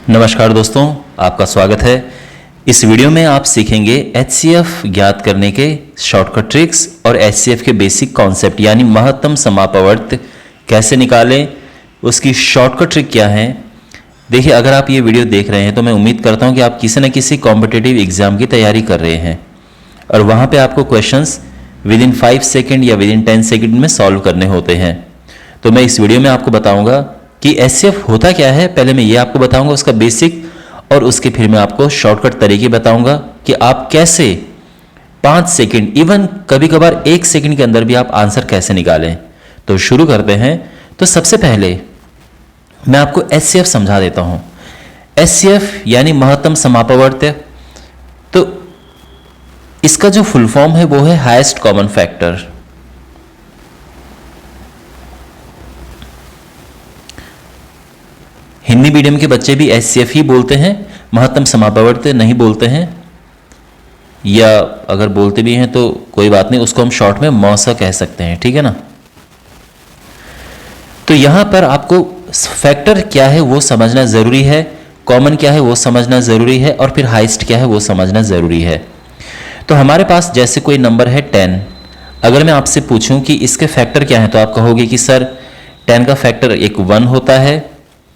नमस्कार दोस्तों, आपका स्वागत है। इस वीडियो में आप सीखेंगे एचसीएफ ज्ञात करने के शॉर्टकट ट्रिक्स और एचसीएफ के बेसिक कॉन्सेप्ट यानी महत्तम समापवर्त कैसे निकालें, उसकी शॉर्टकट ट्रिक क्या है। देखिए, अगर आप ये वीडियो देख रहे हैं तो मैं उम्मीद करता हूँ कि आप किसी न किसी कॉम्पिटिटिव एग्जाम की तैयारी कर रहे हैं और वहाँ पे आपको क्वेश्चंस विद इन 5 सेकेंड या विद इन 10 सेकेंड में सॉल्व करने होते हैं। तो मैं इस वीडियो में आपको बताऊंगा कि एचसीएफ होता क्या है। पहले मैं ये आपको बताऊंगा उसका बेसिक, और उसके फिर मैं आपको शॉर्टकट तरीके बताऊंगा कि आप कैसे 5 सेकेंड, इवन कभी कभार 1 सेकेंड के अंदर भी आप आंसर कैसे निकालें। तो शुरू करते हैं। तो सबसे पहले मैं आपको एचसीएफ समझा देता हूं। एचसीएफ यानी महत्तम समापवर्त। तो इसका जो फुल फॉर्म है वो है highest common factor. Hindi medium के बच्चे भी एचसीएफ ही बोलते हैं, महत्तम समापवर्त नहीं बोलते हैं, या अगर बोलते भी हैं तो कोई बात नहीं, उसको हम शॉर्ट में मौसा कह सकते हैं, ठीक है ना। तो यहां पर आपको फैक्टर क्या है वो समझना जरूरी है, कॉमन क्या है वो समझना जरूरी है, और फिर हाईएस्ट क्या है वो समझना जरूरी है। तो हमारे पास जैसे कोई नंबर है 10, अगर मैं आपसे पूछूं कि इसके फैक्टर क्या है तो आप कहोगे कि सर 10 का फैक्टर एक 1 होता है,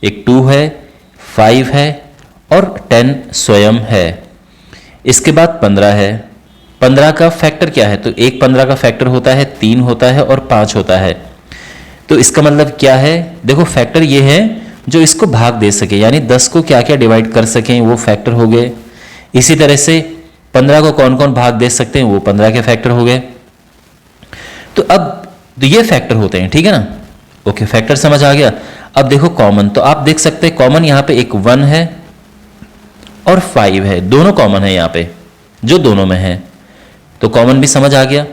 एक 2 है, 5 है और 10 स्वयं है। इसके बाद 15 है। 15 का फैक्टर क्या है, तो एक 15 का फैक्टर होता है, 3 होता है और 5 होता है। तो इसका मतलब क्या है, देखो फैक्टर ये है जो इसको भाग दे सके, यानी 10 को क्या क्या डिवाइड कर सकें वो फैक्टर हो गए। इसी तरह से 15 को कौन कौन भाग दे सकते हैं वो 15 के फैक्टर हो गए। तो अब तो ये फैक्टर होते हैं, ठीक है ना। ओके, फैक्टर समझ आ गया। अब देखो कॉमन, तो आप देख सकते हैं कॉमन यहाँ पे एक 1 है और 5 है, दोनों कॉमन है यहाँ पे, जो दोनों में है, तो कॉमन भी समझ आ गया।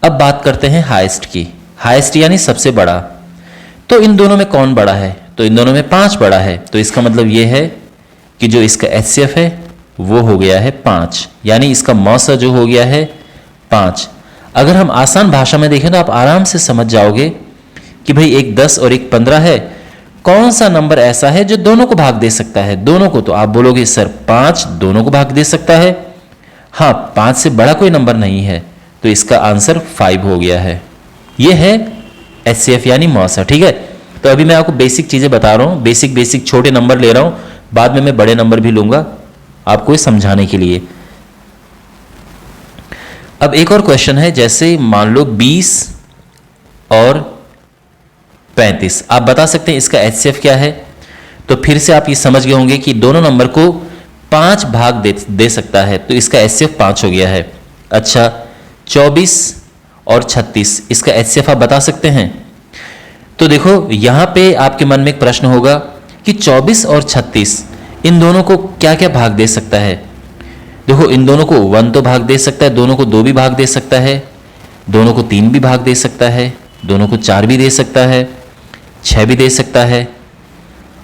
अब बात करते हैं हाईएस्ट की। हाईएस्ट यानी सबसे बड़ा। तो इन दोनों में कौन बड़ा है, तो इन दोनों में 5 बड़ा है। तो इसका मतलब ये है कि जो इसका एचसीएफ है वो हो गया है 5, यानी इसका मौसा जो हो गया है 5। अगर हम आसान भाषा में देखें तो आप आराम से समझ जाओगे कि भाई एक 10 और एक 15 है, कौन सा नंबर ऐसा है जो दोनों को भाग दे सकता है। दोनों को, तो आप बोलोगे सर 5 दोनों को भाग दे सकता है। हाँ, 5 से बड़ा कोई नंबर नहीं है, तो इसका आंसर 5 हो गया है। यह है एचसीएफ यानी मौसा, ठीक है। तो अभी मैं आपको बेसिक चीजें बता रहा हूं, बेसिक छोटे नंबर ले रहा हूं, बाद में मैं बड़े नंबर भी लूंगा आपको समझाने के लिए। अब एक और क्वेश्चन है, जैसे मान लो 20 और 35, आप बता सकते हैं इसका एचसीएफ क्या है। तो फिर से आप ये समझ गए होंगे कि दोनों नंबर को 5 भाग दे सकता है, तो इसका एचसीएफ 5 हो गया है। अच्छा, 24 और 36, इसका एचसीएफ आप बता सकते हैं। तो देखो यहां पे आपके मन में एक प्रश्न होगा कि 24 और 36 इन दोनों को क्या क्या भाग दे सकता है। देखो इन दोनों को 1 तो भाग दे सकता है, दोनों को 2 भी भाग दे सकता है, दोनों को 3 भी भाग दे सकता है, दोनों को 4 भी दे सकता है, 6 भी दे सकता है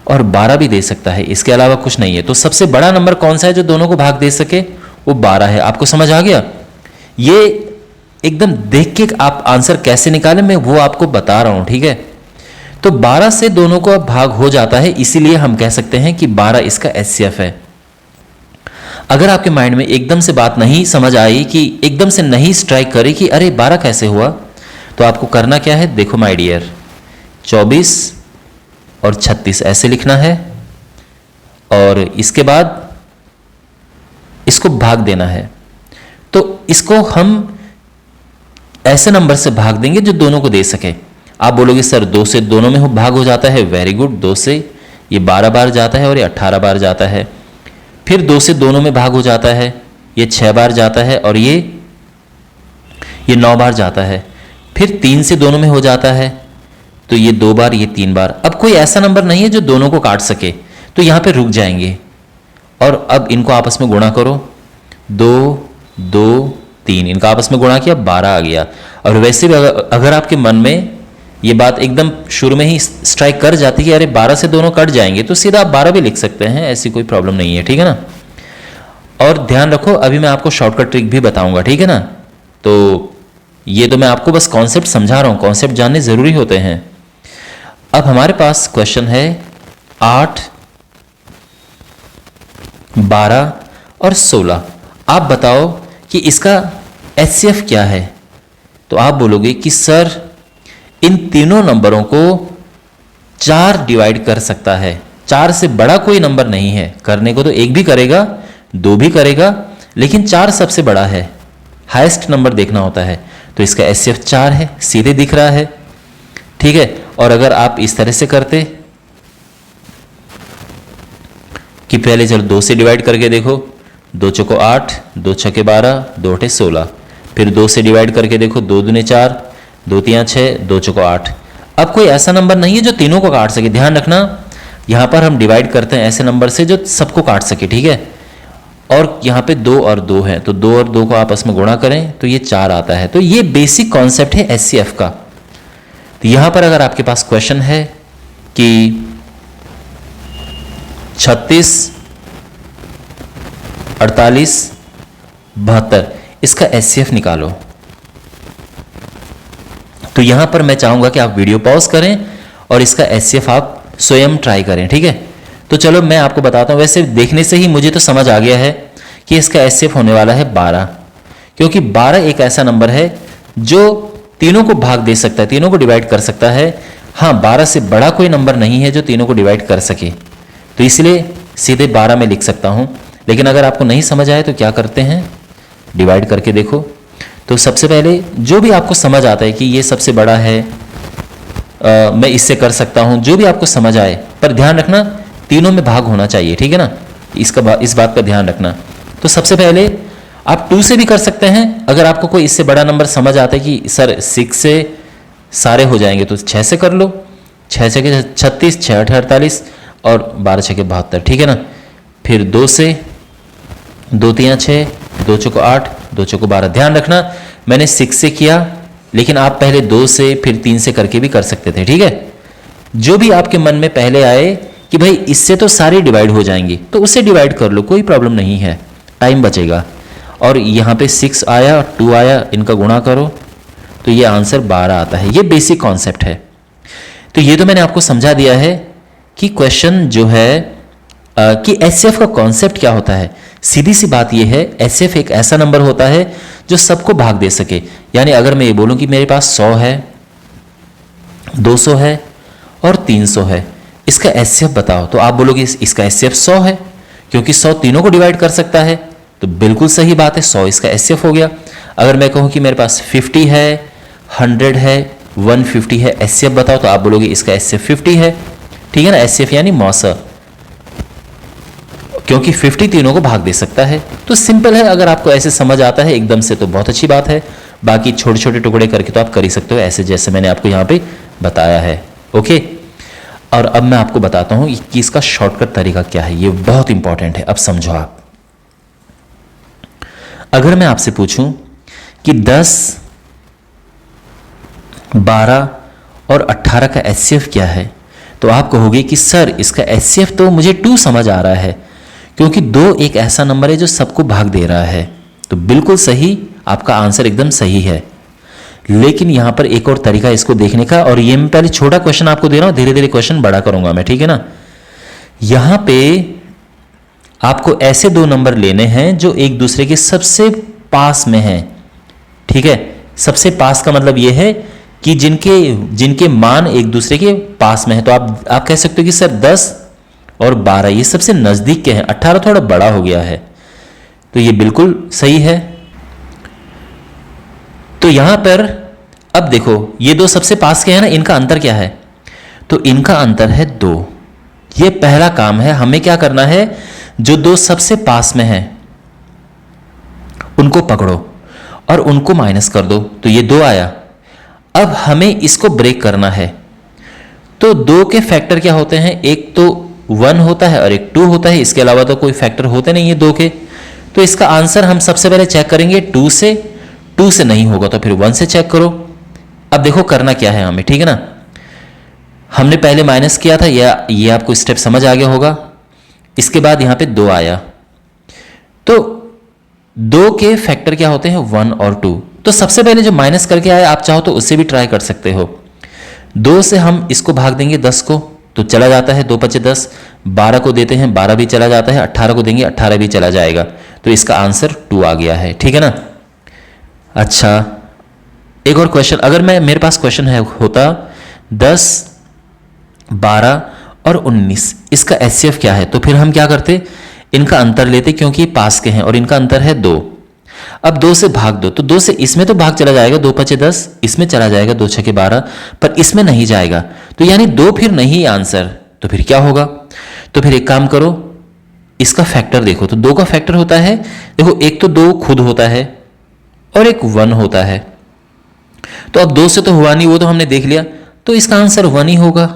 और 12 भी दे सकता है। इसके अलावा कुछ नहीं है। तो सबसे बड़ा नंबर कौन सा है जो दोनों को भाग दे सके, वो 12 है। आपको समझ आ गया। ये एकदम देख के आप आंसर कैसे निकालें मैं वो आपको बता रहा हूं, ठीक है। तो 12 से दोनों को भाग हो जाता है, इसीलिए हम कह सकते हैं कि 12 इसका एचसीएफ है। अगर आपके माइंड में एकदम से बात नहीं समझ आई, कि एकदम से नहीं स्ट्राइक करे कि अरे 12 कैसे हुआ, तो आपको करना क्या है, देखो माय डियर, 24 और 36 ऐसे लिखना है और इसके बाद इसको भाग देना है। तो इसको हम ऐसे नंबर से भाग देंगे जो दोनों को दे सके। आप बोलोगे सर 2 से दोनों में भाग हो जाता है, वेरी गुड, 2 से ये 12 बार जाता है और ये 18 बार जाता है। फिर 2 से दोनों में भाग हो जाता है, ये 6 बार जाता है और ये 9 बार जाता है। फिर 3 से दोनों में हो जाता है, तो ये 2 बार, ये 3 बार। अब कोई ऐसा नंबर नहीं है जो दोनों को काट सके, तो यहां पे रुक जाएंगे और अब इनको आपस में गुणा करो, 2 2 3, इनका आपस में गुणा किया, 12 आ गया। और वैसे भी अगर आपके मन में ये बात एकदम शुरू में ही स्ट्राइक कर जाती है कि अरे 12 से दोनों कट जाएंगे, तो सीधा आप 12 भी लिख सकते हैं, ऐसी कोई प्रॉब्लम नहीं है, ठीक है ना। और ध्यान रखो, अभी मैं आपको शॉर्टकट ट्रिक भी बताऊंगा, ठीक है ना। तो ये तो मैं आपको बस कॉन्सेप्ट समझा रहा हूं, कॉन्सेप्ट जानने जरूरी होते हैं। अब हमारे पास क्वेश्चन है 8 12 और 16। आप बताओ कि इसका HCF क्या है? तो आप बोलोगे कि सर इन तीनों नंबरों को 4 डिवाइड कर सकता है, 4 से बड़ा कोई नंबर नहीं है। करने को तो 1 भी करेगा, 2 भी करेगा, लेकिन 4 सबसे बड़ा है, हाईएस्ट नंबर देखना होता है। तो इसका HCF 4 है, सीधे दिख रहा है, ठीक है। और अगर आप इस तरह से करते कि पहले चलो 2 से डिवाइड करके देखो, 2 चौको 8, 2 छके 12, 2 अठे 16। फिर 2 से डिवाइड करके देखो, 2 दूने 4, 2 तियां 6, 2 चौको 8। अब कोई ऐसा नंबर नहीं है जो तीनों को काट सके। ध्यान रखना, यहां पर हम डिवाइड करते हैं ऐसे नंबर से जो सबको काट सके, ठीक है। और यहाँ पे 2 और 2 है, तो 2 और 2 को आपस में गुणा करें तो ये 4 आता है। तो ये बेसिक कॉन्सेप्ट है HCF का। तो यहां पर अगर आपके पास क्वेश्चन है कि 36, 48, 72 इसका HCF निकालो, तो यहां पर मैं चाहूंगा कि आप वीडियो पॉज करें और इसका HCF आप स्वयं ट्राई करें, ठीक है। तो चलो मैं आपको बताता हूं। वैसे देखने से ही मुझे तो समझ आ गया है कि इसका HCF होने वाला है 12, क्योंकि 12 एक ऐसा नंबर है जो तीनों को भाग दे सकता है, तीनों को डिवाइड कर सकता है। हाँ, 12 से बड़ा कोई नंबर नहीं है जो तीनों को डिवाइड कर सके, तो इसलिए सीधे 12 में लिख सकता हूं। लेकिन अगर आपको नहीं समझ आए तो क्या करते हैं, डिवाइड करके देखो। तो सबसे पहले जो भी आपको समझ आता है कि ये सबसे बड़ा है, मैं इससे कर सकता हूं, जो भी आपको समझ आए, पर ध्यान रखना तीनों में भाग होना चाहिए, ठीक है ना। इस बात का ध्यान रखना। तो सबसे पहले आप 2 से भी कर सकते हैं। अगर आपको कोई इससे बड़ा नंबर समझ आता है कि सर 6 से सारे हो जाएंगे, तो 6 से कर लो। 6 से 36, 6 अठे 48 और 12 छके 72, ठीक है ना। फिर 2 से, 2 तियां 6, 2 चौको 8, 2 चौको 12। ध्यान रखना मैंने 6 से किया, लेकिन आप पहले 2 से फिर 3 से करके भी कर सकते थे, ठीक है। जो भी आपके मन में पहले आए कि भाई इससे तो सारी डिवाइड हो जाएंगी, तो उससे डिवाइड कर लो, कोई प्रॉब्लम नहीं है, टाइम बचेगा। और यहाँ पे 6 आया, 2 आया, इनका गुणा करो तो ये आंसर 12 आता है। ये बेसिक कॉन्सेप्ट है। तो ये तो मैंने आपको समझा दिया है कि क्वेश्चन जो है कि HCF का कॉन्सेप्ट क्या होता है। सीधी सी बात ये है, HCF एक ऐसा नंबर होता है जो सबको भाग दे सके। यानी अगर मैं ये बोलूं कि मेरे पास 100 है, 200 है और 300 है, इसका HCF बताओ, तो आप बोलोगे इसका HCF 100 है, क्योंकि 100 तीनों को डिवाइड कर सकता है। तो बिल्कुल सही बात है, 100 इसका HCF हो गया। अगर मैं कहूं कि मेरे पास 50 है, 100 है, 150 है, HCF बताओ, तो आप बोलोगे इसका HCF 50 है, ठीक है ना। HCF यानी मौसा, क्योंकि 50 तीनों को भाग दे सकता है। तो सिंपल है, अगर आपको ऐसे समझ आता है एकदम से तो बहुत अच्छी बात है। बाकी छोटे छोटे टुकड़े करके तो आप कर ही सकते हो, ऐसे जैसे मैंने आपको यहाँ पे बताया है, ओके। और अब मैं आपको बताता हूं कि इसका शॉर्टकट तरीका क्या है। ये बहुत इंपॉर्टेंट है, अब समझो आप। अगर मैं आपसे पूछूं कि 10, 12 और 18 का HCF क्या है, तो आप कहोगे कि सर इसका HCF तो मुझे 2 समझ आ रहा है, क्योंकि 2 एक ऐसा नंबर है जो सबको भाग दे रहा है। तो बिल्कुल सही, आपका आंसर एकदम सही है। लेकिन यहां पर एक और तरीका इसको देखने का, और ये मैं पहले छोटा क्वेश्चन आपको दे रहा हूं, धीरे धीरे क्वेश्चन बड़ा करूंगा मैं, ठीक है ना। यहां पे आपको ऐसे 2 नंबर लेने हैं जो एक दूसरे के सबसे पास में हैं, ठीक है। सबसे पास का मतलब यह है कि जिनके मान एक दूसरे के पास में है। तो आप कह सकते हो कि सर 10 और 12 ये सबसे नजदीक के हैं, 18 थोड़ा बड़ा हो गया है। तो ये बिल्कुल सही है। तो यहां पर अब देखो, ये 2 सबसे पास के हैं ना, इनका अंतर क्या है, तो इनका अंतर है 2। ये पहला काम है, हमें क्या करना है, जो 2 सबसे पास में हैं उनको पकड़ो और उनको माइनस कर दो, तो ये 2 आया। अब हमें इसको ब्रेक करना है। तो 2 के फैक्टर क्या होते हैं, एक तो 1 होता है और एक 2 होता है, इसके अलावा तो कोई फैक्टर होते नहीं है 2 के। तो इसका आंसर हम सबसे पहले चेक करेंगे 2 से, 2 से नहीं होगा तो फिर 1 से चेक करो। अब देखो करना क्या है हमें, ठीक है ना। हमने पहले माइनस किया था, ये आपको स्टेप समझ आ गया होगा। इसके बाद यहां पे 2 आया, तो 2 के फैक्टर क्या होते हैं, 1 और 2। तो सबसे पहले जो माइनस करके आया, आप चाहो तो उससे भी ट्राई कर सकते हो। 2 से हम इसको भाग देंगे 10 को, तो चला जाता है 2 × 5 = 10, 12 को देते हैं 12 भी चला जाता है, 18 को देंगे 18 भी चला जाएगा, तो इसका आंसर 2 आ गया है। ठीक है ना। अच्छा, एक और क्वेश्चन, अगर मेरे पास क्वेश्चन होता 10, 12 और 19, इसका HCF क्या है, तो फिर हम क्या करते, इनका अंतर लेते, क्योंकि ये पास के हैं और इनका अंतर है 2। अब 2 से भाग दो, तो 2 से इसमें तो भाग चला जाएगा, 2 5 10, इसमें चला जाएगा 2 6 12, पर इसमें नहीं जाएगा, तो यानी 2 फिर नहीं आंसर। तो फिर क्या होगा, तो फिर एक काम करो, इसका फैक्टर देखो, तो 2 का फैक्टर होता है, देखो एक तो 2 खुद होता है और एक 1 होता है, तो अब 2 से तो हुआ नहीं, वो तो हमने देख लिया, तो इसका आंसर 1 ही होगा,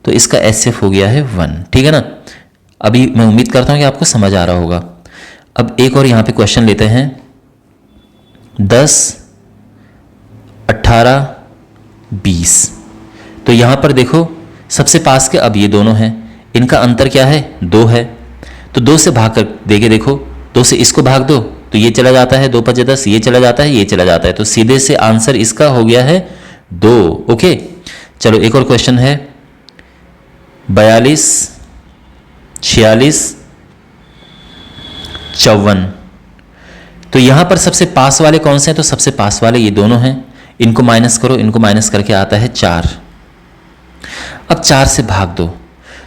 तो इसका HCF हो गया है 1। ठीक है ना। अभी मैं उम्मीद करता हूं कि आपको समझ आ रहा होगा। अब एक और यहां पे क्वेश्चन लेते हैं, 10, 18, 20, तो यहां पर देखो सबसे पास के अब ये दोनों हैं, इनका अंतर क्या है, 2 है, तो 2 से भाग कर देके देखो, 2 से इसको भाग दो तो ये चला जाता है, 2 5 10, ये चला जाता है, ये चला जाता है, तो सीधे से आंसर इसका हो गया है 2। ओके, चलो एक और क्वेश्चन है, 42, 46, 54, तो यहां पर सबसे पास वाले कौन से हैं, तो सबसे पास वाले ये दोनों हैं, इनको माइनस करो, इनको माइनस करके आता है 4। अब 4 से भाग दो,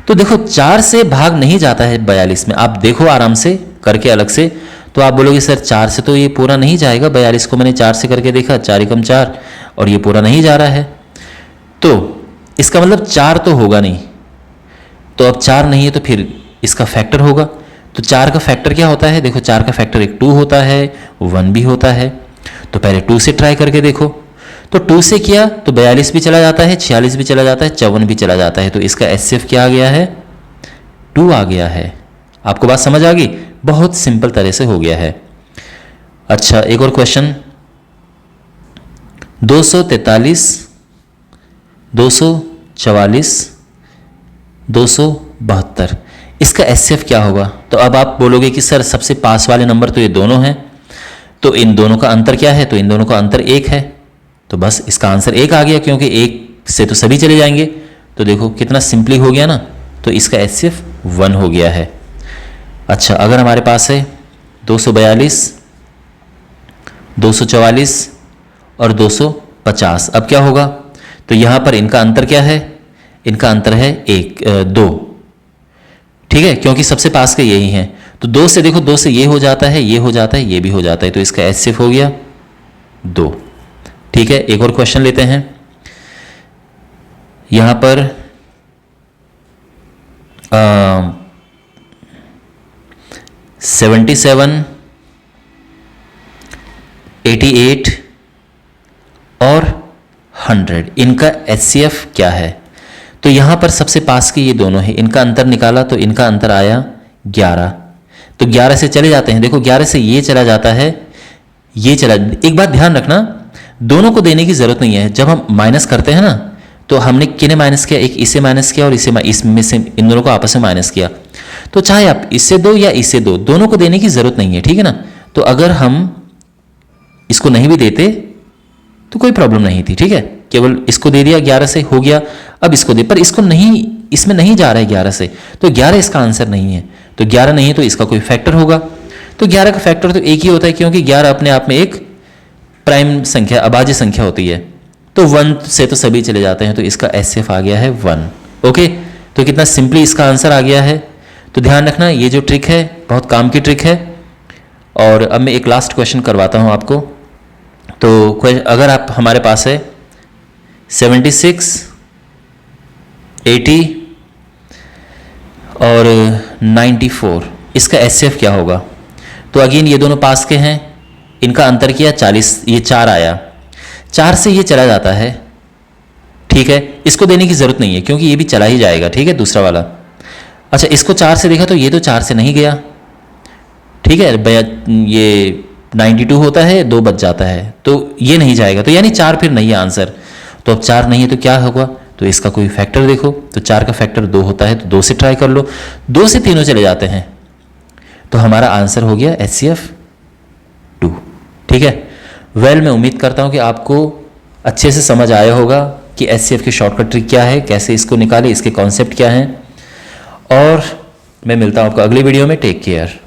तो देखो 4 से भाग नहीं जाता है 42 में, आप देखो आराम से करके अलग से, तो आप बोलोगे सर 4 से तो ये पूरा नहीं जाएगा, 42 को मैंने 4 से करके देखा, 4 एकम 4, और ये पूरा नहीं जा रहा है, तो इसका मतलब 4 तो होगा नहीं, तो अब 4 नहीं है तो फिर इसका फैक्टर होगा, तो 4 का फैक्टर क्या होता है, देखो 4 का फैक्टर एक 2 होता है, 1 भी होता है, तो पहले 2 से ट्राई करके देखो, तो 2 से किया तो 42 भी चला जाता है, 46 भी चला जाता है, 54 भी चला जाता है, तो इसका HCF क्या आ गया है, 2 आ गया है। आपको बात समझ आ गई, बहुत सिंपल तरह से हो गया है। अच्छा, एक और क्वेश्चन, 243, 244, 272, इसका HCF क्या होगा, तो अब आप बोलोगे कि सर सबसे पास वाले नंबर तो ये दोनों हैं, तो इन दोनों का अंतर क्या है, तो इन दोनों का अंतर 1 है, तो बस इसका आंसर 1 आ गया, क्योंकि 1 से तो सभी चले जाएंगे, तो देखो कितना सिंपली हो गया ना, तो इसका HCF 1 हो गया है। अच्छा, अगर हमारे पास है 242, 244 और 250, अब क्या होगा, तो यहां पर इनका अंतर क्या है, इनका अंतर है 2, ठीक है, क्योंकि सबसे पास के यही हैं, तो 2 से देखो, 2 से ये हो जाता है, ये हो जाता है, ये भी हो जाता है, तो इसका HCF हो गया 2। ठीक है, एक और क्वेश्चन लेते हैं, यहां पर 77, 88 और 100, इनका HCF क्या है, तो यहां पर सबसे पास के ये दोनों हैं, इनका अंतर निकाला तो इनका अंतर आया 11, तो 11 से चले जाते हैं, देखो 11 से ये चला जाता है, ये चला, एक बात ध्यान रखना, दोनों को देने की जरूरत नहीं है, जब हम माइनस करते हैं ना, तो हमने किन्हें माइनस किया, एक इसे माइनस किया और इसमें से इन दोनों को आपस में माइनस किया, तो चाहे आप इससे दो या इससे दो, दोनों को देने की जरूरत नहीं है, ठीक है ना। तो अगर हम इसको नहीं भी देते तो कोई प्रॉब्लम नहीं थी, ठीक है, केवल इसको दे दिया, 11 से हो गया, अब इसको दे, पर इसको नहीं, इसमें नहीं जा रहा है 11 से, तो 11 इसका आंसर नहीं है, तो 11 नहीं है तो इसका कोई फैक्टर होगा, तो 11 का फैक्टर तो एक ही होता है, क्योंकि 11 अपने आप में एक प्राइम संख्या, अभाज्य संख्या होती है, तो 1 से तो सभी चले जाते हैं, तो इसका HCF आ गया है 1। ओके, तो कितना सिंपली इसका आंसर आ गया है। तो ध्यान रखना, ये जो ट्रिक है बहुत काम की ट्रिक है। और अब मैं एक लास्ट क्वेश्चन करवाता हूं आपको। तो अगर आप हमारे पास है 76, 80 और 94, इसका HCF क्या होगा, तो अगेन ये दोनों पास के हैं, इनका अंतर किया 40, ये 4 आया, 4 से ये चला जाता है, ठीक है, इसको देने की जरूरत नहीं है क्योंकि ये भी चला ही जाएगा, ठीक है, दूसरा वाला। अच्छा, इसको 4 से देखा तो ये तो 4 से नहीं गया, ठीक है, ये 92 होता है, 2 बच जाता है, तो ये नहीं जाएगा, तो यानी 4 फिर नहीं है आंसर। तो अब 4 नहीं है तो क्या होगा, तो इसका कोई फैक्टर देखो, तो 4 का फैक्टर 2 होता है, तो 2 से ट्राई कर लो, 2 से तीनों चले जाते हैं, तो हमारा आंसर हो गया HCF 2। ठीक है, वेल मैं उम्मीद करता हूं कि आपको अच्छे से समझ आया होगा कि HCF की शॉर्टकट ट्रिक क्या है, कैसे इसको निकाले, इसके कॉन्सेप्ट क्या हैं। और मैं मिलता हूँ आपको अगली वीडियो में। Take care.